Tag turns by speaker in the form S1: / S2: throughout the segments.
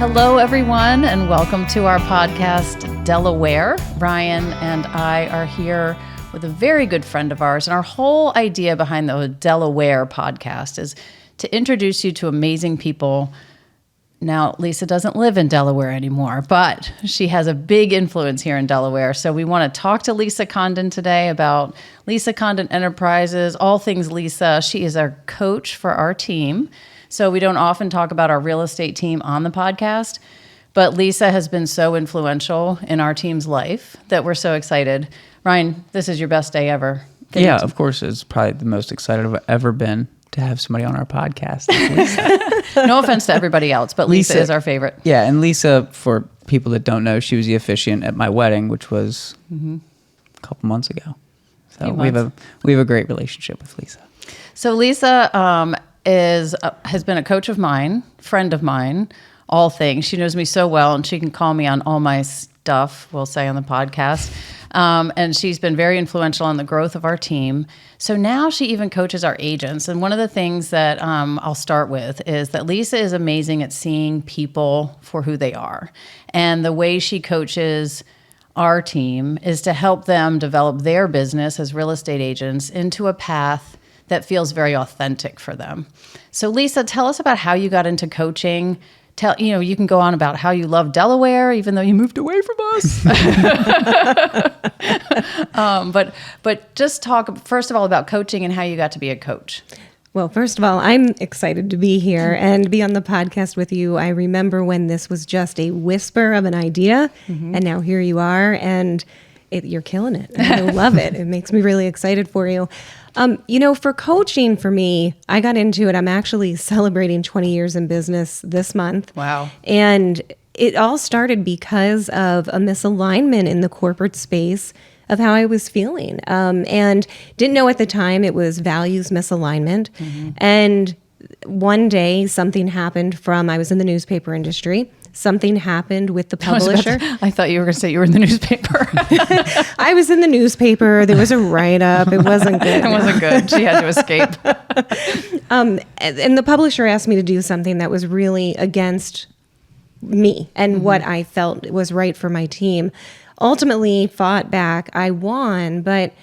S1: Hello, everyone, and welcome to our podcast, Delaware. Ryan and I are here with a very good friend of ours, and our whole idea behind the Delaware podcast is to introduce you to amazing people. Now, Lisa doesn't live in Delaware anymore, but she has a big influence here in Delaware. So we want to talk to Lisa Condon today about Lisa Condon Enterprises, all things Lisa. She is our coach for our team. So we don't often talk about our real estate team on the podcast, but Lisa has been so influential in our team's life that we're so excited. Ryan, this is your best day ever.
S2: Yeah, of course. It's probably the most excited I've ever been to have somebody on our podcast. Lisa.
S1: No offense to everybody else, but Lisa is our favorite.
S2: Yeah, and Lisa, for people that don't know, she was the officiant at my wedding, which was a couple months ago. So we have a great relationship with Lisa.
S1: So Lisa has been a coach of mine, friend of mine, all things. She knows me so well, and she can call me on all my stuff, we'll say on the podcast. And she's been very influential in the growth of our team. So now she even coaches our agents. And one of the things that I'll start with is that Lisa is amazing at seeing people for who they are. And the way she coaches our team is to help them develop their business as real estate agents into a path that feels very authentic for them. So Lisa, tell us about how you got into coaching. You can go on about how you love Delaware, even though you moved away from us. But just talk, first of all, about coaching and how you got to be a coach.
S3: Well, first of all, I'm excited to be here and be on the podcast with you. I remember when this was just a whisper of an idea, and now here you are, and you're killing it. I love it. It makes me really excited for you. For coaching, for me, I got into it. I'm actually celebrating 20 years in business this month.
S1: Wow.
S3: And it all started because of a misalignment in the corporate space of how I was feeling. And didn't know at the time it was values misalignment. And one day something happened I was in the newspaper industry. Something happened with the publisher.
S1: I thought you were going to say you were in the newspaper.
S3: I was in the newspaper. There was a write-up. It wasn't good.
S1: It wasn't good. She had to escape.
S3: And the publisher asked me to do something that was really against me and what I felt was right for my team. Ultimately, fought back. I won, but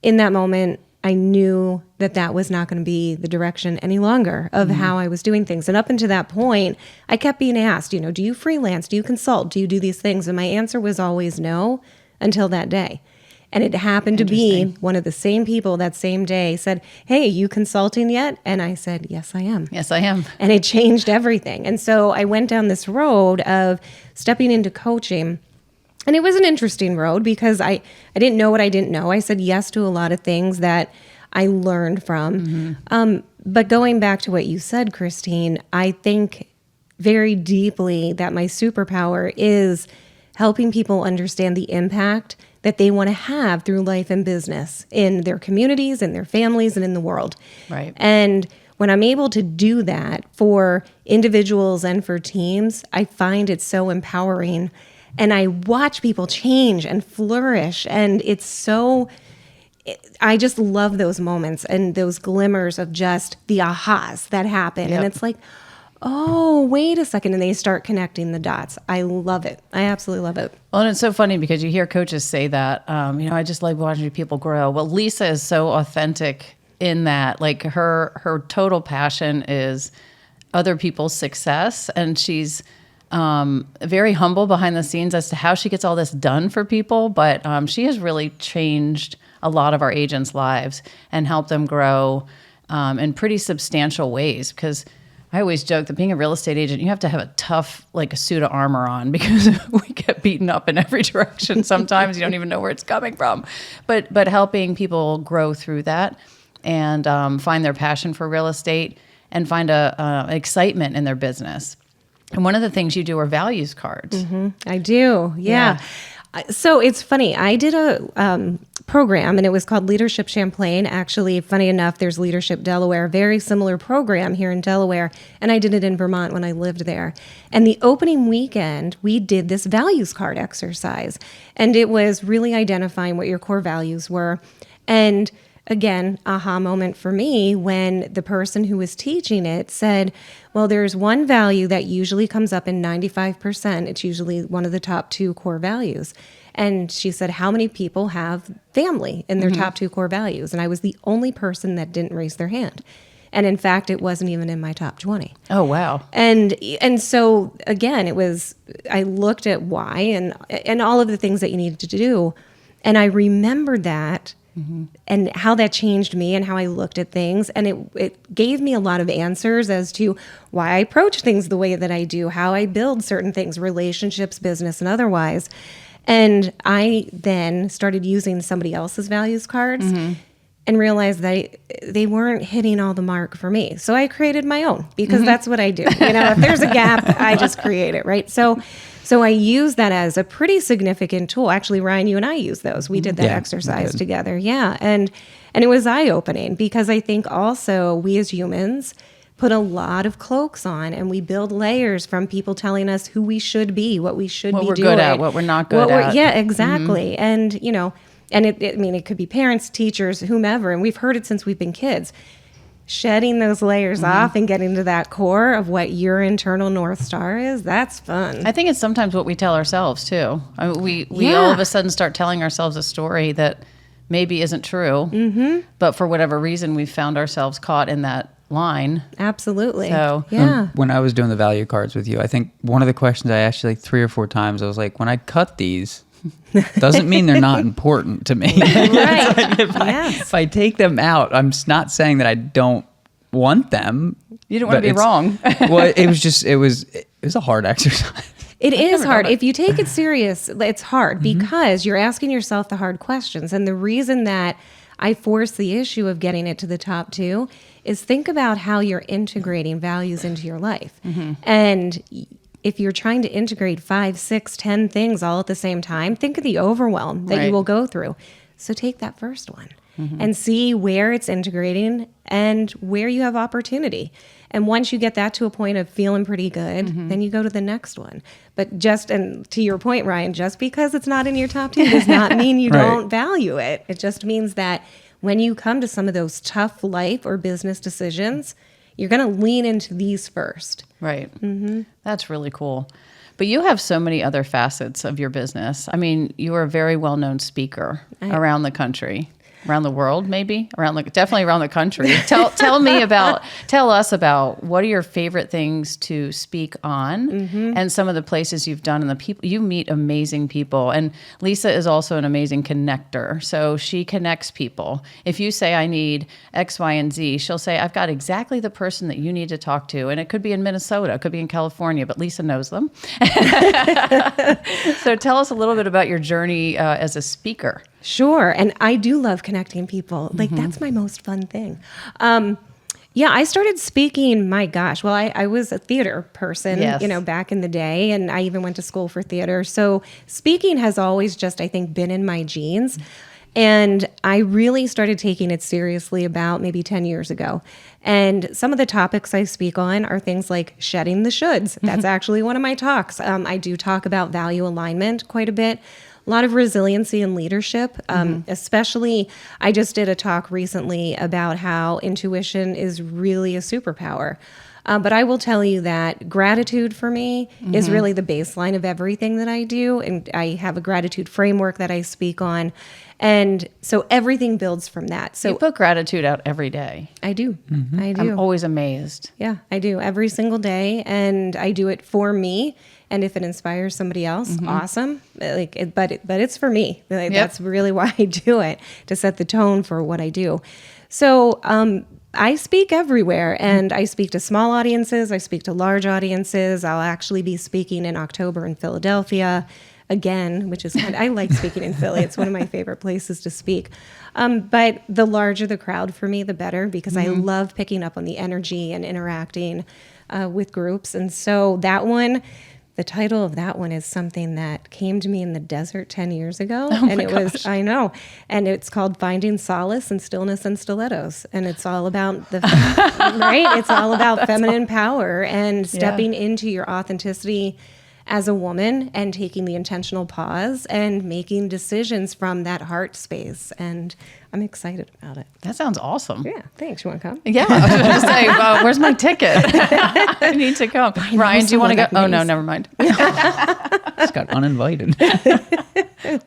S3: in that moment, I knew that was not going to be the direction any longer of how I was doing things. And up until that point, I kept being asked, do you freelance? Do you consult? Do you do these things? And my answer was always no until that day. And it happened to be one of the same people that same day said, hey, you consulting yet? And I said, yes, I am.
S1: Yes, I am.
S3: And it changed everything. And so I went down this road of stepping into coaching. And it was an interesting road because I didn't know what I didn't know. I said yes to a lot of things that I learned from. But going back to what you said, Christine, I think very deeply that my superpower is helping people understand the impact that they want to have through life and business in their communities, in their families, and in the world.
S1: Right.
S3: And when I'm able to do that for individuals and for teams, I find it so empowering. And I watch people change and flourish. And I just love those moments and those glimmers of just the ahas that happen. Yep. And it's like, oh, wait a second. And they start connecting the dots. I love it. I absolutely love it.
S1: Well, and it's so funny because you hear coaches say that, I just like watching people grow. Well, Lisa is so authentic in that, like her total passion is other people's success. And she's very humble behind the scenes as to how she gets all this done for people. But she has really changed a lot of our agents' lives and helped them grow in pretty substantial ways. Because I always joke that being a real estate agent, you have to have a tough, a suit of armor on because we get beaten up in every direction. Sometimes you don't even know where it's coming from. But helping people grow through that and find their passion for real estate and find a excitement in their business. And one of the things you do are values cards.
S3: I do, yeah. So it's funny. I did a program, and it was called Leadership Champlain. Actually, funny enough, there's Leadership Delaware, very similar program here in Delaware, and I did it in Vermont when I lived there. And the opening weekend, we did this values card exercise, and it was really identifying what your core values were. And again, aha moment for me when the person who was teaching it said, well, there's one value that usually comes up in 95%. It's usually one of the top 2 core values. And she said, how many people have family in their top 2 core values? And I was the only person that didn't raise their hand. And in fact, it wasn't even in my top 20.
S1: Oh, wow.
S3: And so again, I looked at why and all of the things that you needed to do. And I remembered that and how that changed me and how I looked at things. And it gave me a lot of answers as to why I approach things the way that I do, how I build certain things, relationships, business, and otherwise. And I then started using somebody else's values cards and realized that they weren't hitting all the mark for me. So I created my own because that's what I do. If there's a gap, I just create it, right? So I use that as a pretty significant tool. Actually, Ryan, you and I use those. We did that exercise together. Yeah. And it was eye-opening because I think also we as humans put a lot of cloaks on and we build layers from people telling us who we should be, what we should be doing.
S1: What we're good at, what we're not good at.
S3: Yeah, exactly. And, and it could be parents, teachers, whomever, and we've heard it since we've been kids. Shedding those layers off and getting to that core of what your internal North Star is, that's fun.
S1: I think it's sometimes what we tell ourselves, too. I mean, we all of a sudden start telling ourselves a story that maybe isn't true, but for whatever reason, we've found ourselves caught in that line.
S3: Absolutely.
S1: So,
S3: yeah.
S2: When I was doing the value cards with you, I think one of the questions I asked you like 3 or 4 times, I was like, when I cut these, doesn't mean they're not important to me.
S3: Right.
S2: Like if I take them out, I'm not saying that I don't want them.
S1: You don't want to be wrong.
S2: Well, it was a hard exercise.
S3: It is hard. If you take it serious, it's hard because you're asking yourself the hard questions. And the reason that I force the issue of getting it to the top 2 is think about how you're integrating values into your life. And if you're trying to integrate 5, 6, 10 things all at the same time, think of the overwhelm that you will go through. So take that first one and see where it's integrating and where you have opportunity. And once you get that to a point of feeling pretty good, then you go to the next one. But and to your point, Ryan, just because it's not in your top 10 does not mean you don't value it. It just means that when you come to some of those tough life or business decisions, you're going to lean into these first.
S1: Right. That's really cool. But you have so many other facets of your business. I mean, you are a very well-known speaker around the country. Around the world, maybe definitely around the country. Tell us about what are your favorite things to speak on, and some of the places you've done, and the people you meet. Amazing people, and Lisa is also an amazing connector. So she connects people. If you say I need X, Y, and Z, she'll say I've got exactly the person that you need to talk to, and it could be in Minnesota, it could be in California, but Lisa knows them. So tell us a little bit about your journey as a speaker.
S3: Sure. And I do love connecting people. Like, that's my most fun thing. I started speaking, my gosh. Well, I was a theater person, back in the day, and I even went to school for theater. So speaking has always just, I think, been in my genes. And I really started taking it seriously about maybe 10 years ago. And some of the topics I speak on are things like shedding the shoulds. That's actually one of my talks. I do talk about value alignment quite a bit. A lot of resiliency and leadership, especially I just did a talk recently about how intuition is really a superpower. But I will tell you that gratitude for me is really the baseline of everything that I do. And I have a gratitude framework that I speak on. And so everything builds from that. So
S1: you put gratitude out every day.
S3: I do. I do.
S1: I'm always amazed.
S3: Yeah, I do every single day. And I do it for me. And if it inspires somebody else, awesome. But it's for me. That's really why I do it, to set the tone for what I do. So I speak everywhere, and I speak to small audiences. I speak to large audiences. I'll actually be speaking in October in Philadelphia again, which is I like speaking in Philly. It's one of my favorite places to speak. But the larger the crowd for me, the better, because I love picking up on the energy and interacting with groups. And so that one. The title of that one is something that came to me in the desert 10 years ago. I know. And it's called Finding Solace in Stillness and Stilettos. And it's all about right? It's all about feminine power and stepping into your authenticity as a woman and taking the intentional pause and making decisions from that heart space. And I'm excited about it.
S1: That sounds awesome.
S3: Yeah, thanks. You want to come?
S1: Yeah, I was going to say, where's my ticket? I need to come. Ryan, do you want to go? Oh, no, never mind.
S2: Just got uninvited.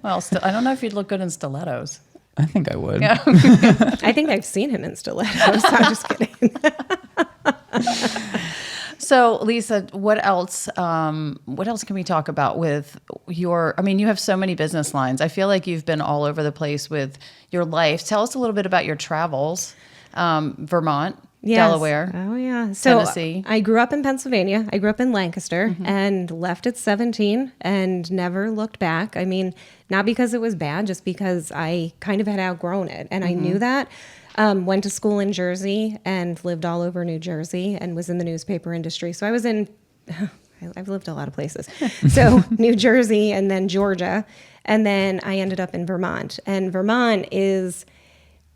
S1: Well, I don't know if you'd look good in stilettos.
S2: I think I would.
S1: Yeah.
S3: I think I've seen him in stilettos. I'm just kidding.
S1: So, Lisa, what else can we talk about with your, I mean, you have so many business lines. I feel like you've been all over the place with your life. Tell us a little bit about your travels. Vermont,
S3: Yes.
S1: Delaware.
S3: Oh, yeah. So
S1: Tennessee.
S3: I grew up in Pennsylvania. I grew up in Lancaster and left at 17 and never looked back. I mean, not because it was bad, just because I kind of had outgrown it. And I knew that. Went to school in Jersey and lived all over New Jersey and was in the newspaper industry. So I was in, I've lived a lot of places. So New Jersey and then Georgia. And then I ended up in Vermont. And Vermont is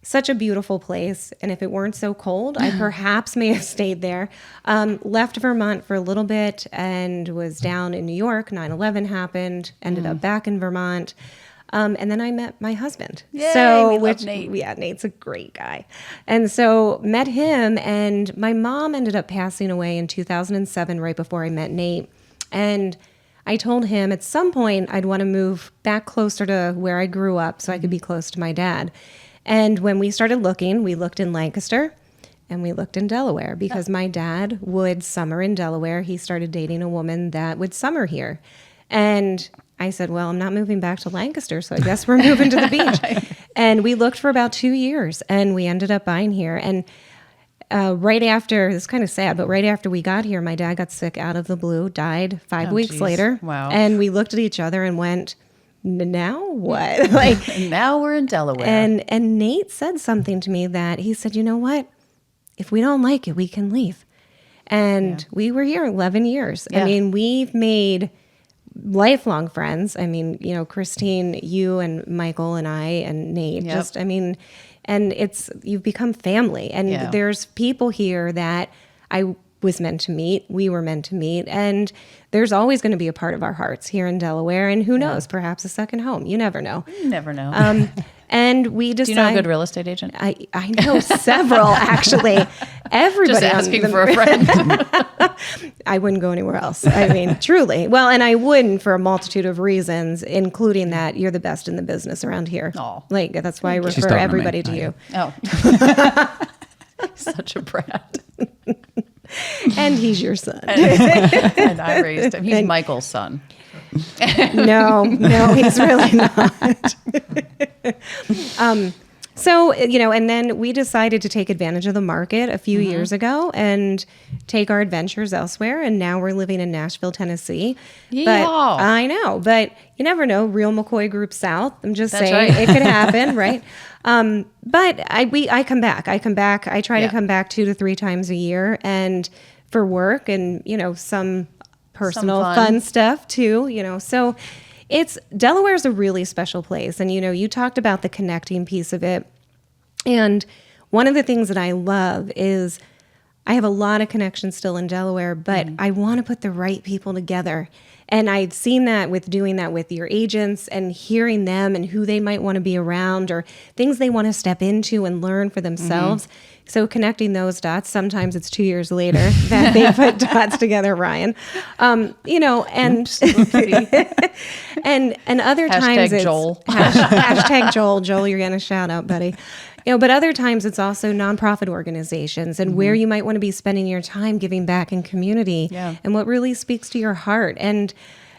S3: such a beautiful place. And if it weren't so cold, I perhaps may have stayed there. Left Vermont for a little bit and was down in New York. 9/11 happened, ended up back in Vermont. And then I met my husband.
S1: Yay,
S3: so,
S1: we love Nate.
S3: Yeah, Nate's a great guy. And so met him, and my mom ended up passing away in 2007, right before I met Nate. And I told him at some point I'd want to move back closer to where I grew up so I could be close to my dad. And when we started looking, we looked in Lancaster and we looked in Delaware because my dad would summer in Delaware. He started dating a woman that would summer here. And I said, well, I'm not moving back to Lancaster, so I guess we're moving to the beach. And we looked for about 2 years and we ended up buying here. And right after, this is kind of sad, but right after we got here, my dad got sick out of the blue, died 5 weeks
S1: geez.
S3: later.
S1: Wow.
S3: And we looked at each other and went, now what? Like,
S1: And now we're in Delaware.
S3: and Nate said something to me that he said, you know what? If we don't like it, we can leave. And we were here 11 years.
S1: Yeah.
S3: I mean, we've made lifelong friends. I mean, you know, Christine, you and Michael and I and Nate,
S1: Yep.
S3: just, I mean, and you've become family. And
S1: Yeah.
S3: there's people here that I was meant to meet. We were meant to meet. And there's always going to be a part of our hearts here in Delaware. And who knows, perhaps a second home. You never know.
S1: You never know.
S3: And we
S1: Do
S3: decided.
S1: you know a good real estate agent?
S3: I know several, actually. Everybody.
S1: Just asking for a friend.
S3: I wouldn't go anywhere else. I mean, truly. Well, and I wouldn't for a multitude of reasons, including that you're the best in the business around here.
S1: Aw.
S3: Like, that's why I
S2: She's
S3: refer
S2: talking to me.
S3: everybody to
S2: I
S3: you.
S1: Oh. Such a brat.
S3: And he's your son.
S1: And I raised him. He's Michael's son.
S3: No, he's really not. So, you know, and then we decided to take advantage of the market a few years ago and take our adventures elsewhere. And now we're living in Nashville, Tennessee. But
S1: Yeehaw.
S3: I know, but you never know. Real McCoy Group South. I'm just
S1: That's
S3: saying
S1: right.
S3: it could happen, right? But I come back. I try to come back 2 to 3 times a year and for work and, you know, some personal fun stuff too, you know. So Delaware is a really special place. And, you know, you talked about the connecting piece of it. And one of the things that I love is I have a lot of connections still in Delaware, but I want to put the right people together. And I've seen that with doing that with your agents and hearing them and who they might want to be around or things they want to step into and learn for themselves. So connecting those dots, sometimes it's 2 years later that they put dots together, Ryan. You know, and and other times it's
S1: Joel.
S3: Hashtag Joel. Joel, you're getting a shout out, buddy. You know, but other times it's also nonprofit organizations and where you might want to be spending your time giving back in community and what really speaks to your heart. And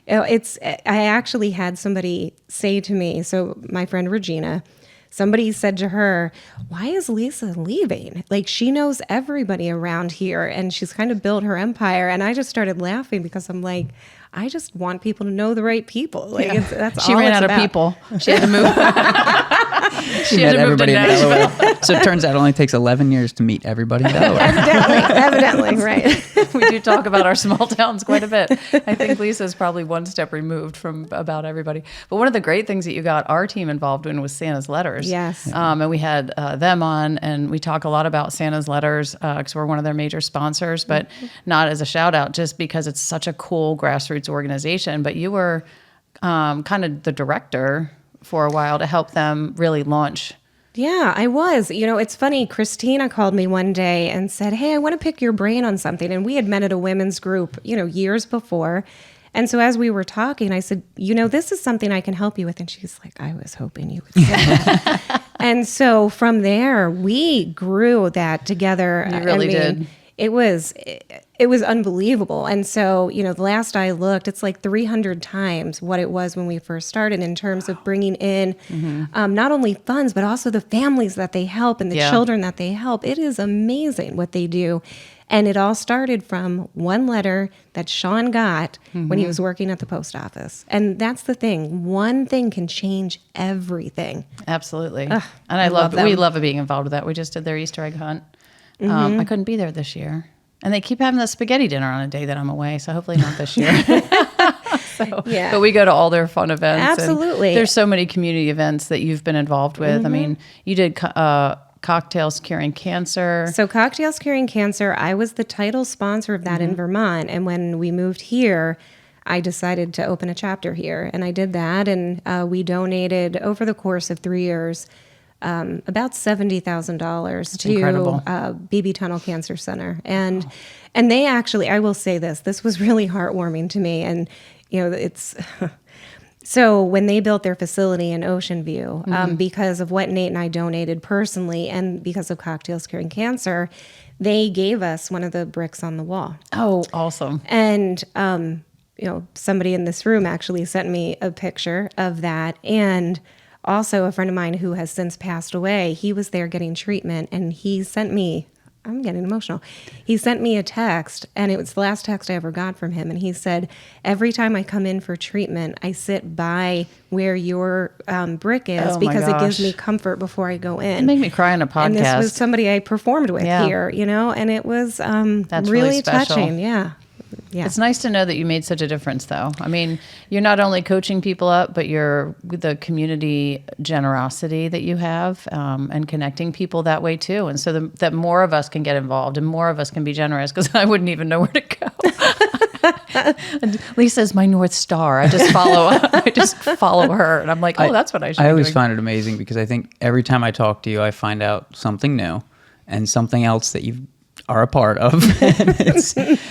S3: you know, I actually had somebody say to me, so my friend Regina, somebody said to her, why is Lisa leaving? Like, she knows everybody around here and she's kind of built her empire. And I just started laughing because I'm like, I just want people to know the right people. Like, that's
S1: She
S3: all
S1: ran
S3: it's
S1: out
S3: about.
S1: of people. She had to move.
S2: She met everybody in Delaware. So it turns out it only takes 11 years to meet everybody in Delaware.
S3: Evidently, right.
S1: We do talk about our small towns quite a bit. I think Lisa's probably one step removed from about everybody. But one of the great things that you got our team involved in was Santa's Letters.
S3: Yes.
S1: And we had them on, and we talk a lot about Santa's Letters because we're one of their major sponsors, but not as a shout out, just because it's such a cool grassroots organization. But you were kind of the director for a while to help them really launch.
S3: Yeah, I was. It's funny. Christina called me one day and said, "Hey, I want to pick your brain on something." And we had met at a women's group, years before. And so as we were talking, I said, this is something I can help you with. And she's like, I was hoping you would say that. And so from there, we grew that together.
S1: You really did.
S3: It was unbelievable. And so, the last I looked, it's like 300 times what it was when we first started in terms of bringing in not only funds, but also the families that they help and the children that they help. It is amazing what they do. And it all started from one letter that Sean got when he was working at the post office. And that's the thing. One thing can change everything.
S1: Absolutely. And we love being involved with that. We just did their Easter egg hunt. I couldn't be there this year. And they keep having the spaghetti dinner on a day that I'm away, so hopefully not this year. But we go to all their fun events.
S3: Absolutely.
S1: And there's so many community events that you've been involved with. I mean, you did Cocktails Curing Cancer.
S3: So Cocktails Curing Cancer, I was the title sponsor of that in Vermont. And when we moved here, I decided to open a chapter here. And I did that. And we donated over the course of 3 years about $70,000 to BB Tunnel Cancer Center. And they actually, I will say this was really heartwarming to me. And, it's... So when they built their facility in Ocean View, because of what Nate and I donated personally and because of Cocktails Curing Cancer, they gave us one of the bricks on the wall.
S1: Oh, awesome.
S3: And, somebody in this room actually sent me a picture of that. And also a friend of mine who has since passed away, he was there getting treatment and he sent me, I'm getting emotional. He sent me a text, and it was the last text I ever got from him. And he said, every time I come in for treatment, I sit by where your brick is because it gives me comfort before I go in.
S1: It made me cry on a podcast.
S3: And this was somebody I performed with here, and it was
S1: That's
S3: really
S1: special.
S3: touching. Yeah.
S1: It's nice to know that you made such a difference, though. I mean, you're not only coaching people up, but you're the community generosity that you have and connecting people that way, too. And so that more of us can get involved and more of us can be generous, because I wouldn't even know where to go. Lisa's my North Star. I just follow her. And I'm like, that's what I should be doing.
S2: I always find it amazing because I think every time I talk to you, I find out something new and something else that you are a part of.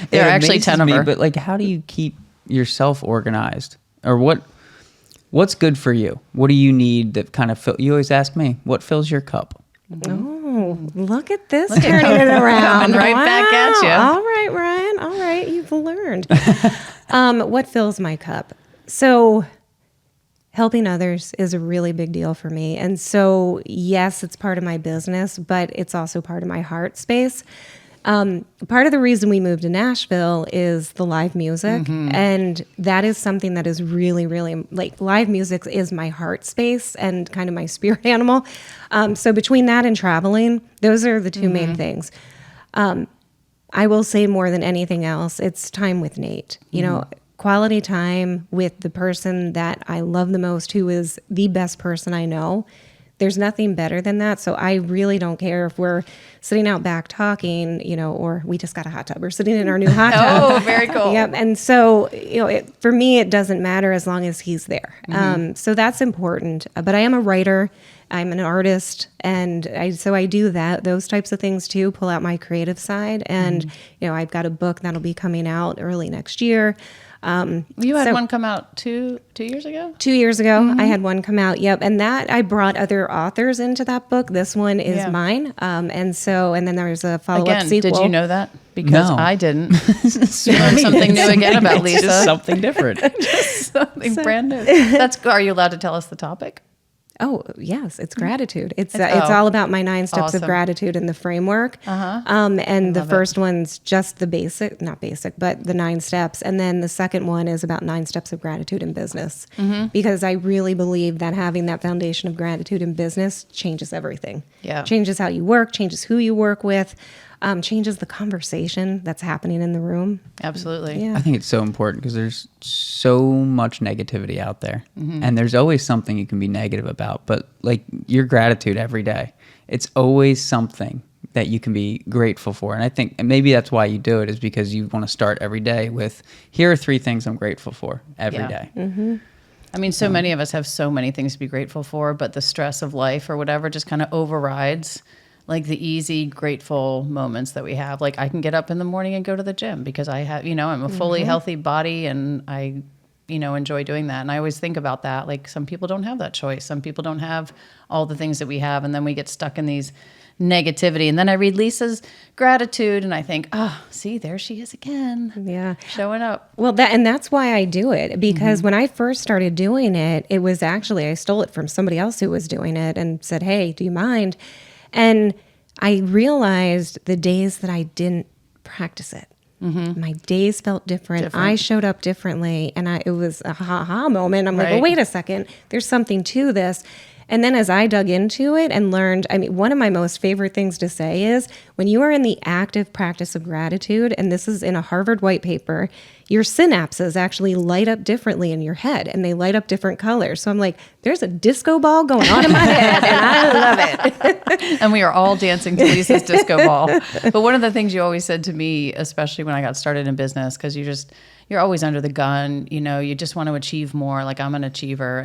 S1: There are actually 10 of her.
S2: But like, how do you keep yourself organized? Or what's good for you? What do you need that kind of you always ask me, what fills your cup?
S3: Oh, look at this, turning it around.
S1: Coming right back at you.
S3: All right, Ryan. All right, you've learned. What fills my cup? So helping others is a really big deal for me. And so, yes, it's part of my business, but it's also part of my heart space. Part of the reason we moved to Nashville is the live music. And that is something that is really, really, like, live music is my heart space and kind of my spirit animal. So between that and traveling, those are the two main things. I will say more than anything else, it's time with Nate. Quality time with the person that I love the most, who is the best person I know. There's nothing better than that. So I really don't care if we're sitting out back talking, or we just got a hot tub. We're sitting in our new hot tub.
S1: Oh, very cool.
S3: Yep. And so, for me, it doesn't matter as long as he's there. So that's important. But I am a writer. I'm an artist. And I do those types of things too, pull out my creative side. And, I've got a book that'll be coming out early next year.
S1: You had one come out two years ago?
S3: 2 years ago, I had one come out. Yep. And that I brought other authors into that book. This one is mine. And then there's a follow-up sequel.
S1: Did you know that? Because
S2: No.
S1: I didn't. Learned something new again about Lisa.
S2: Just something different.
S1: Just something brand new. Are you allowed to tell us the topic?
S3: Oh, yes, it's gratitude. It's all about my 9 steps of gratitude in the framework. And the first one's just the not basic, but the 9 steps. And then the second one is about 9 steps of gratitude in business. Because I really believe that having that foundation of gratitude in business changes everything.
S1: Yeah.
S3: Changes how you work, changes who you work with, changes the conversation that's happening in the room.
S1: Absolutely.
S3: Yeah.
S2: I think it's so important because there's so much negativity out there, and there's always something you can be negative about. But like your gratitude every day, it's always something that you can be grateful for. And I think and maybe that's why you do it, is because you want to start every day with, here are 3 things I'm grateful for every day.
S1: I mean, so many of us have so many things to be grateful for, but the stress of life or whatever just kind of overrides like the easy, grateful moments that we have. Like I can get up in the morning and go to the gym because I have, I'm a fully healthy body and I, enjoy doing that. And I always think about that. Like some people don't have that choice. Some people don't have all the things that we have. And then we get stuck in these negativity. And then I read Lisa's gratitude and I think, see, there she is again.
S3: Yeah.
S1: Showing up.
S3: Well, that's why I do it, because when I first started doing it, it was actually, I stole it from somebody else who was doing it and said, hey, do you mind? And I realized the days that I didn't practice it, my days felt different. I showed up differently, and it was a ha-ha moment. I'm like, well, wait a second, there's something to this. And then as I dug into it and learned, one of my most favorite things to say is when you are in the active practice of gratitude, and this is in a Harvard white paper, your synapses actually light up differently in your head and they light up different colors. So I'm like, there's a disco ball going on in my head and I love it.
S1: And we are all dancing to Lisa's disco ball. But one of the things you always said to me, especially when I got started in business, because you're always under the gun, you just want to achieve more. Like I'm an achiever.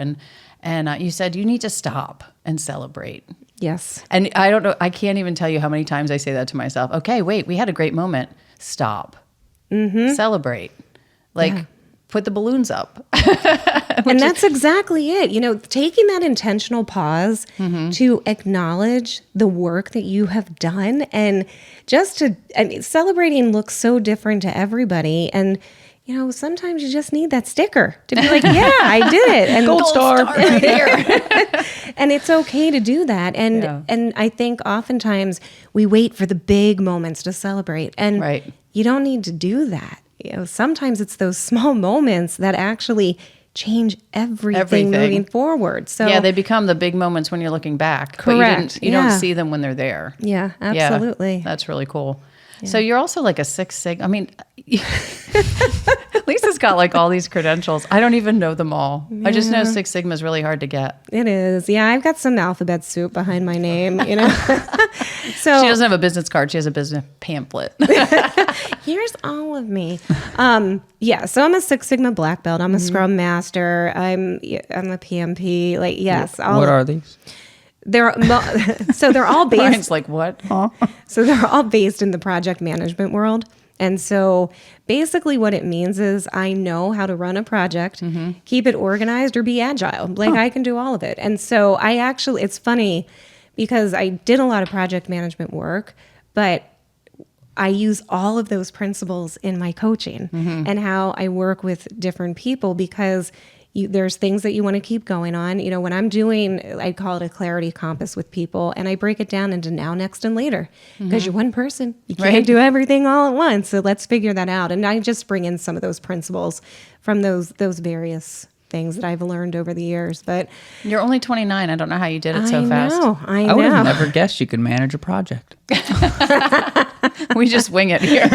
S1: And you said, you need to stop and celebrate.
S3: Yes.
S1: And I don't know, I can't even tell you how many times I say that to myself. Okay, wait, we had a great moment. Stop. Celebrate. Put the balloons up.
S3: And that's exactly it. Taking that intentional pause to acknowledge the work that you have done, and celebrating looks so different to everybody. And sometimes you just need that sticker to be like, yeah, I did it. And
S1: Gold star right here.
S3: And it's okay to do that. And I think oftentimes we wait for the big moments to celebrate. And you don't need to do that. Sometimes it's those small moments that actually change everything moving forward. So
S1: yeah, they become the big moments when you're looking back.
S3: Correct.
S1: But you don't see them when they're there.
S3: Yeah, absolutely.
S1: Yeah, that's really cool. Yeah. So you're also like a Six Sigma. Lisa's got like all these credentials. I don't even know them all. Yeah. I just know Six Sigma is really hard to get.
S3: It is. Yeah, I've got some alphabet soup behind my name, So
S1: she doesn't have a business card. She has a business pamphlet.
S3: Here's all of me. So I'm a Six Sigma black belt. I'm a Scrum Master. I'm a PMP.
S2: What are these?
S3: They're all based.
S1: Brian's like, what? Huh?
S3: So they're all based in the project management world. And so basically what it means is I know how to run a project, keep it organized, or be agile. I can do all of it. And so it's funny because I did a lot of project management work, but I use all of those principles in my coaching and how I work with different people, because there's things that you want to keep going on. When I'm doing, I call it a clarity compass with people, and I break it down into now, next, and later, because you're one person. You can't do everything all at once. So let's figure that out. And I just bring in some of those principles from those various things that I've learned over the years. But
S1: you're only 29. I don't know how you did it so fast.
S3: I know.
S2: I would have never guessed you could manage a project.
S1: We just wing it here.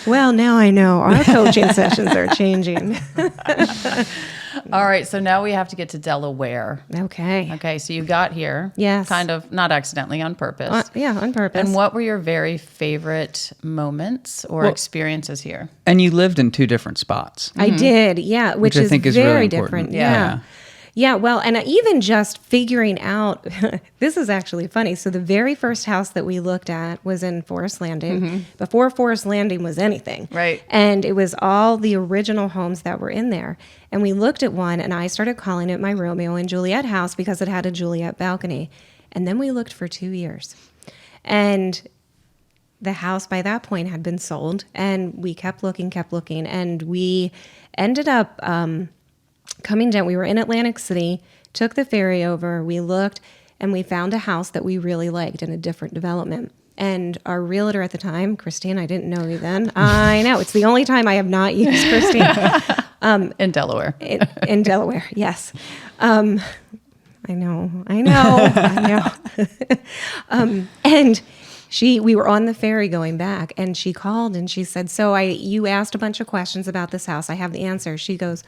S3: Well, now I know. Our coaching sessions are changing.
S1: All right, so now we have to get to Delaware. Okay, so you got here.
S3: Yes.
S1: Kind of, not accidentally, on purpose.
S3: On purpose.
S1: And what were your very favorite moments or experiences here?
S2: And you lived in 2 different spots.
S3: I did, yeah, which
S2: I think is
S3: very
S2: really
S3: different.
S2: Yeah.
S3: Yeah, well, and even just figuring out, this is actually funny. So the very first house that we looked at was in Forest Landing, before Forest Landing was anything.
S1: Right.
S3: And it was all the original homes that were in there. And we looked at one, and I started calling it my Romeo and Juliet house because it had a Juliet balcony. And then we looked for 2 years. And the house by that point had been sold, and we kept looking, and we ended up coming down. We were in Atlantic City, took the ferry over, we looked, and we found a house that we really liked in a different development. And our realtor at the time, Christine, I didn't know you then. I know. It's the only time I have not used Christine.
S1: In Delaware.
S3: In Delaware, yes. I know. And we were on the ferry going back, and she called and she said, so you asked a bunch of questions about this house. I have the answer. She goes,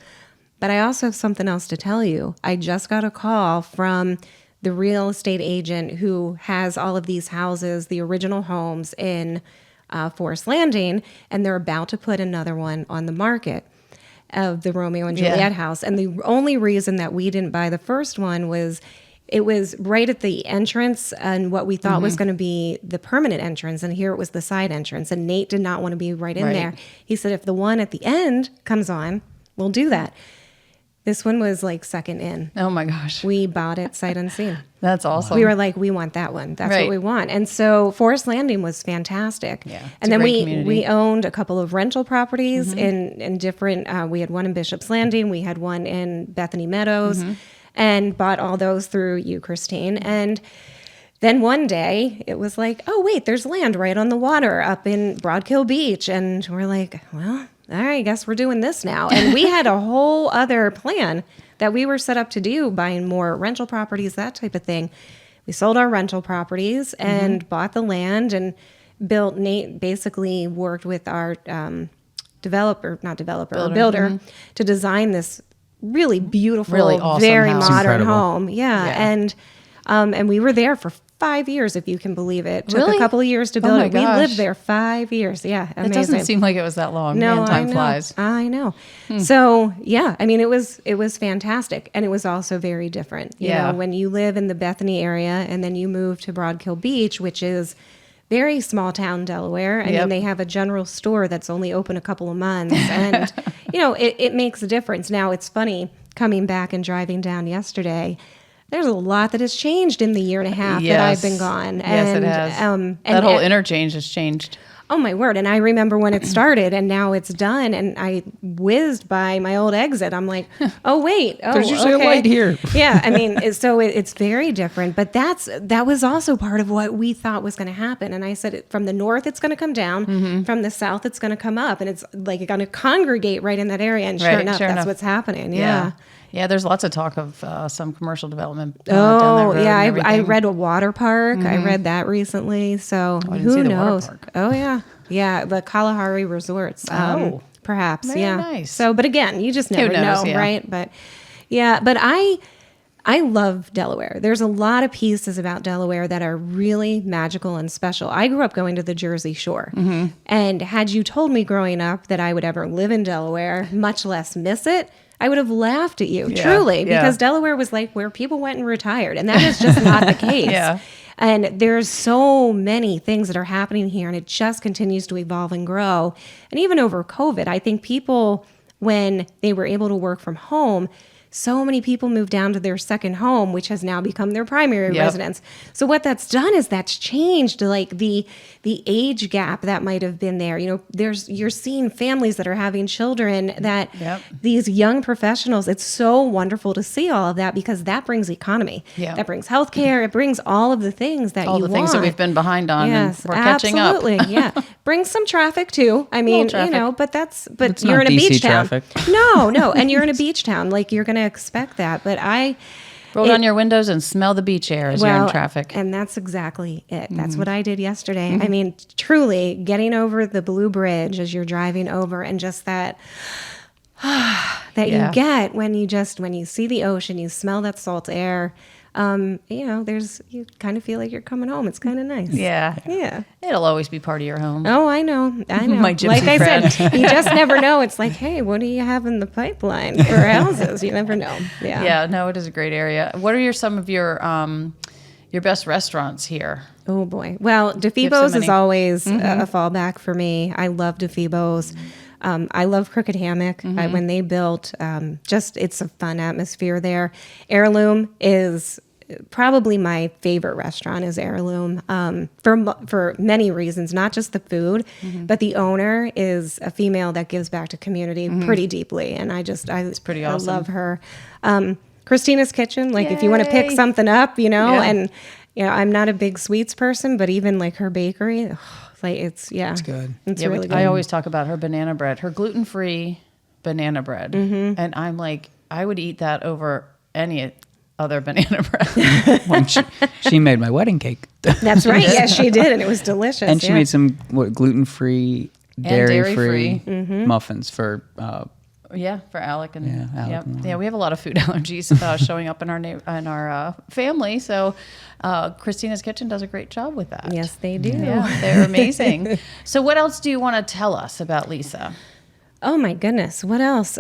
S3: but I also have something else to tell you. I just got a call from the real estate agent who has all of these houses, the original homes in Forest Landing, and they're about to put another one on the market of the Romeo and Juliet house. And the only reason that we didn't buy the first one was it was right at the entrance and what we thought was going to be the permanent entrance. And here it was the side entrance. And Nate did not want to be right in there. He said, if the one at the end comes on, we'll do that. This one was like second in.
S1: Oh my gosh.
S3: We bought it sight unseen.
S1: That's awesome.
S3: We were like, we want that one. That's what we want. And so Forest Landing was fantastic.
S1: Yeah,
S3: and then we owned a couple of rental properties in different, we had one in Bishop's Landing. We had one in Bethany Meadows and bought all those through you, Christine. And then one day it was like, oh, wait, there's land right on the water up in Broadkill Beach. And we're like, well, all right, I guess we're doing this now. And we had a whole other plan that we were set up to do, buying more rental properties, that type of thing. We sold our rental properties and bought the land and built. Nate basically worked with our builder to design this really beautiful,
S1: really awesome
S3: very
S1: house.
S3: modern
S2: Incredible.
S3: home. Yeah. And we were there for 5 years, if you can believe it. Took
S1: Really?
S3: a couple of years to
S1: Oh
S3: build
S1: my
S3: it. We
S1: gosh.
S3: lived there 5 years. Yeah, amazing.
S1: It doesn't seem like it was that long.
S3: No,
S1: Man, time
S3: I know.
S1: flies.
S3: I know. So yeah, I mean, it was fantastic, and it was also very different. You know, when you live in the Bethany area and then you move to Broadkill Beach, which is very small town Delaware, and then they have a general store that's only open a couple of months, and you know, it makes a difference. Now it's funny coming back and driving down yesterday. There's a lot that has changed in the year and a half that I've been gone.
S1: Yes, it has. That whole interchange has changed.
S3: Oh, my word. And I remember when it started and now it's done. And I whizzed by my old exit. I'm like, oh, wait. Oh,
S2: There's usually a light here.
S3: Yeah. I mean, it's very different. But that was also part of what we thought was going to happen. And I said, from the north, it's going to come down. From the south, it's going to come up. And it's like going to congregate right in that area. And sure enough, that's what's happening. Yeah.
S1: Yeah, there's lots of talk of some commercial development down that road.
S3: Yeah, I read a water park. I read that recently. So who knows? Oh, yeah. Yeah, the Kalahari Resorts. Perhaps.
S1: Very nice.
S3: So, but again, you just never know, right? But yeah, but I love Delaware. There's a lot of pieces about Delaware that are really magical and special. I grew up going to the Jersey Shore. And had you told me growing up that I would ever live in Delaware, much less miss it, I would have laughed at you, truly, because Delaware was like where people went and retired. And that is just not the case. And there's so many things that are happening here, and it just continues to evolve and grow. And even over COVID, I think people, when they were able to work from home, so many people moved down to their second home, which has now become their primary residence. So what that's done is that's changed like the age gap that might have been there. You know, you're seeing families that are having children that these young professionals, it's so wonderful to see all of that because that brings economy. That brings healthcare. It brings all of the things that
S1: all
S3: you
S1: the things that we've been behind on and we're catching up.
S3: Absolutely. Yeah. Brings some traffic too. I mean, you know, but
S2: It's
S3: you're in
S2: not
S3: a
S2: DC
S3: beach
S2: traffic.
S3: town. No. And you're in a beach town. Like you're going to expect that. But
S1: roll down your windows and smell the beach air as you're in traffic.
S3: And that's exactly it. That's what I did yesterday. I mean, truly getting over the Blue Bridge as you're driving over and just that you get when you see the ocean, you smell that salt air. You know, you kind of feel like you're coming home. It's kind of nice.
S1: Yeah. It'll always be part of your home.
S3: Oh, I know.
S1: My gypsy
S3: like I
S1: friend.
S3: said, you just never know. It's like, hey, what do you have in the pipeline for houses? You never know. Yeah.
S1: Yeah. No, it is a great area. What are some of your best restaurants here?
S3: Oh boy. Well, DeFebo's is always a fallback for me. I love DeFebo's. I love Crooked Hammock. When they built, it's a fun atmosphere there. Heirloom is probably my favorite restaurant is Heirloom for many reasons, not just the food, but the owner is a female that gives back to community pretty deeply. And it's pretty awesome. I love her. Christina's Kitchen, like if you want to pick
S1: Yay.
S3: something up,
S1: Yeah.
S3: and I'm not a big sweets person, but even like her bakery, like it's
S2: good.
S3: It's
S1: Yeah,
S3: really good.
S1: I always talk about her banana bread, her gluten-free banana bread. And I'm like, I would eat that over any other banana bread.
S2: Well, she made my wedding cake.
S3: That's right. Yes, she did, and it was delicious.
S2: And she made some gluten-free, dairy-free
S1: dairy-free.
S2: muffins for
S1: Yeah, for Alec and
S2: Alec
S1: yep.
S2: and
S1: Yeah, we have a lot of food allergies showing up in our family. So Christina's Kitchen does a great job with that.
S3: Yes, they do.
S1: Yeah, they're amazing. So what else do you want to tell us about Lisa?
S3: Oh my goodness, what else?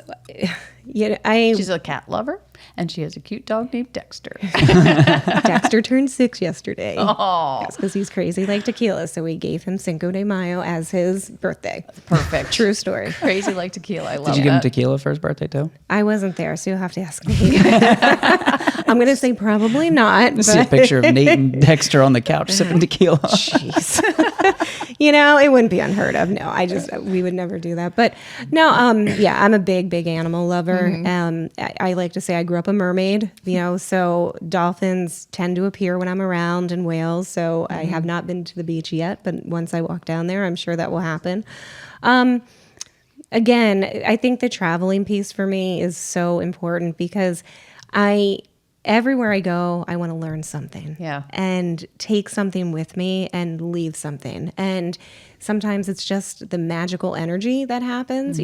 S1: She's a cat lover, and she has a cute dog named Dexter.
S3: Dexter turned 6 yesterday.
S1: Oh,
S3: Yes, because he's crazy like tequila, so we gave him Cinco de Mayo as his birthday.
S1: perfect.
S3: True story.
S1: Crazy like tequila. I love
S2: Did you give him
S1: that.
S2: tequila for his birthday too?
S3: I wasn't there, so you'll have to ask me. I'm going to say probably not.
S2: I see a picture of Nate and Dexter on the couch sipping tequila.
S3: Jeez. It wouldn't be unheard of. No, we would never do that. But no, I'm a big animal lover. I like to say I grew up a mermaid, so dolphins tend to appear when I'm around in Wales. So I have not been to the beach yet, but once I walk down there, I'm sure that will happen. Again, I think the traveling piece for me is so important because everywhere I go, I want to learn something.
S1: Yeah.
S3: And take something with me and leave something. And sometimes it's just the magical energy that happens,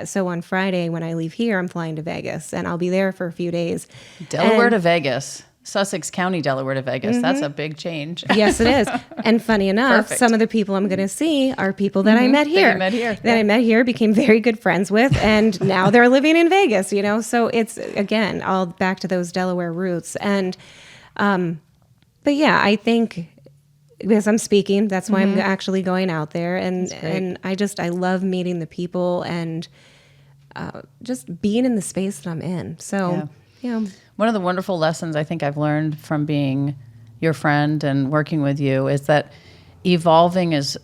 S3: so on Friday when I leave here, I'm flying to Vegas and I'll be there for a few days.
S1: Delaware
S3: And-
S1: to Vegas. Sussex County, Delaware to Vegas. That's a big change.
S3: Yes, it is. And funny enough,
S1: Perfect.
S3: some of the people I'm going to see are people that I met here.
S1: you met here.
S3: That I met here, became very good friends with, and now they're living in Vegas, So it's, again, all back to those Delaware roots. And, but yeah, I think because I'm speaking, that's why I'm actually going out there. And I love meeting the people and just being in the space that I'm in. So,
S1: One of the wonderful lessons I think I've learned from being your friend and working with you is that evolving it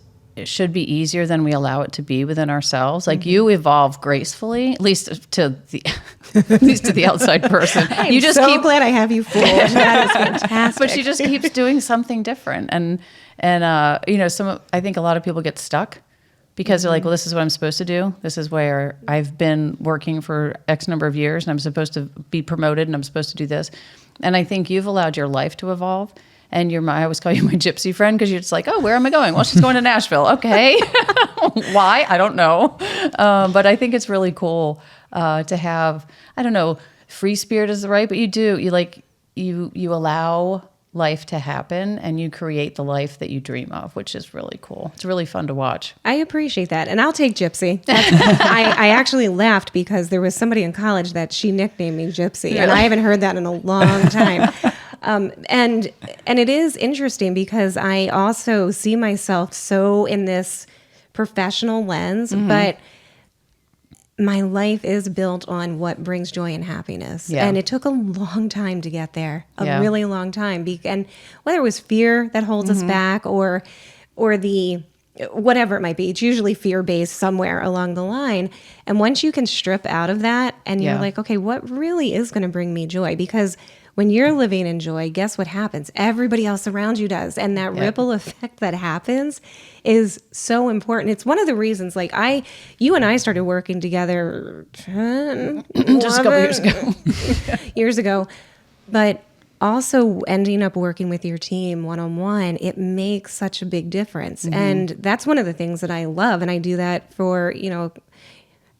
S1: should be easier than we allow it to be within ourselves. Like you evolve gracefully, at least to the outside person.
S3: I'm
S1: You just
S3: so
S1: keep
S3: glad I have you fooled. That is fantastic.
S1: but she just keeps doing something different. And I think a lot of people get stuck because they're like, well, this is what I'm supposed to do. This is where I've been working for X number of years and I'm supposed to be promoted and I'm supposed to do this. And I think you've allowed your life to evolve. And I always call you my gypsy friend because you're just like, oh, where am I going? Well, she's going to Nashville. Okay. Why? I don't know. But I think it's really cool to have, I don't know, free spirit is right, but you allow life to happen and you create the life that you dream of, which is really cool. It's really fun to watch.
S3: I appreciate that. And I'll take Gypsy. I actually laughed because there was somebody in college that she nicknamed me Gypsy. And I haven't heard that in a long time. And it is interesting because I also see myself so in this professional lens, but my life is built on what brings joy and happiness.
S1: Yeah.
S3: And it took a long time to get there,
S1: Yeah.
S3: really long time. And whether it was fear that holds us back or the whatever it might be, it's usually fear-based somewhere along the line. And once you can strip out of that and you're
S1: Yeah.
S3: like, okay, what really is going to bring me joy? Because when you're living in joy, guess what happens? Everybody else around you does. And that ripple effect that happens is so important. It's one of the reasons, you and I started working together
S1: Just a couple years ago.
S3: years ago. But also ending up working with your team one-on-one, it makes such a big difference. And that's one of the things that I love. And I do that for,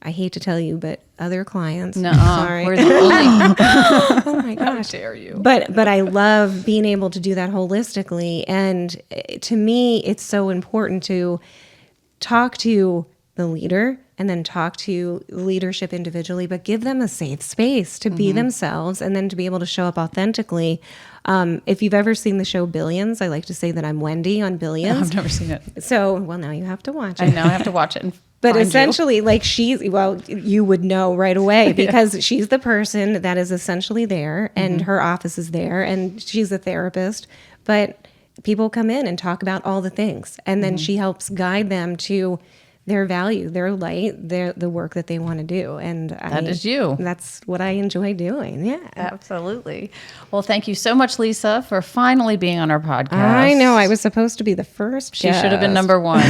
S3: I hate to tell you, but other clients. Sorry.
S1: We're the only.
S3: Oh my gosh.
S1: How dare you?
S3: But I love being able to do that holistically. And to me, it's so important to talk to the leader and then talk to leadership individually, but give them a safe space to be themselves and then to be able to show up authentically. If you've ever seen the show Billions, I like to say that I'm Wendy on Billions.
S1: I've never seen it.
S3: So, well, now you have to watch it.
S1: I know I have to watch it.
S3: But
S1: find
S3: essentially, you would know right away because she's the person that is essentially there and her office is there and she's a therapist. But people come in and talk about all the things. And then she helps guide them to their value, their light, the work that they want to do. And
S1: That is you.
S3: That's what I enjoy doing. Yeah.
S1: Absolutely. Well, thank you so much, Lisa, for finally being on our podcast.
S3: I know. I was supposed to be the first.
S1: She should have been number one.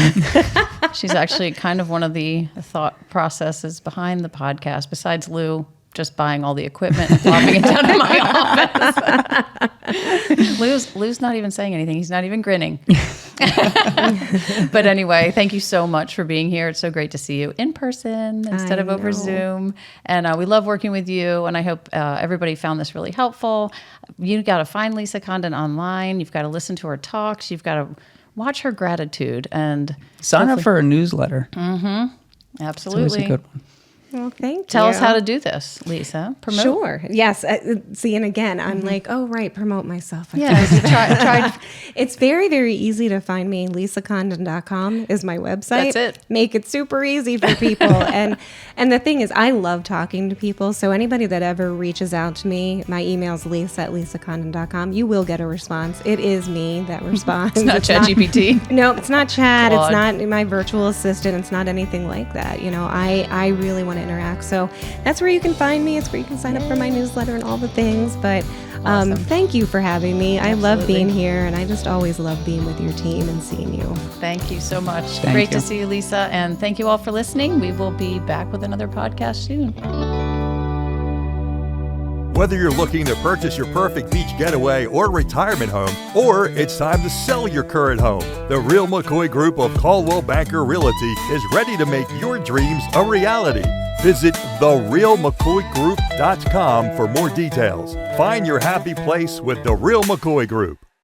S1: She's actually kind of one of the thought processes behind the podcast, besides Lou just buying all the equipment and plopping it down in my office. Lou's not even saying anything. He's not even grinning. But anyway, thank you so much for being here. It's so great to see you in person instead of over Zoom. And we love working with you. And I hope everybody found this really helpful. You got to find Lisa Condon online. You've got to listen to her talks. You've got to watch her gratitude and
S2: sign up for a newsletter.
S1: Absolutely.
S2: It's always a good one.
S3: Well, thank you.
S1: Tell us how to do this, Lisa. Promote.
S3: Sure. Yes. See, and again, I'm like, oh, right, promote myself.
S1: Try.
S3: It's very, very easy to find me. LisaCondon.com is my website.
S1: That's it.
S3: Make it super easy for people. and the thing is, I love talking to people. So anybody that ever reaches out to me, my email is lisa@lisacondon.com. You will get a response. It is me that responds.
S1: It's not ChatGPT.
S3: No, it's not chat.
S1: Claude.
S3: It's not my virtual assistant. It's not anything like that. You know, I really want to interact. So that's where you can find me. It's where you can sign up for my newsletter and all the things. But
S1: Awesome.
S3: Thank you for having me.
S1: Absolutely.
S3: I love being here, and I just always love being with your team and seeing you.
S1: Thank you so much.
S2: Thank
S1: Great
S2: you.
S1: to see you, Lisa. And thank you all for listening. We will be back with another podcast soon.
S4: Whether you're looking to purchase your perfect beach getaway or retirement home, or it's time to sell your current home, the Real McCoy Group of Caldwell Banker Realty is ready to make your dreams a reality. Visit therealmccoygroup.com for more details. Find your happy place with the Real McCoy Group.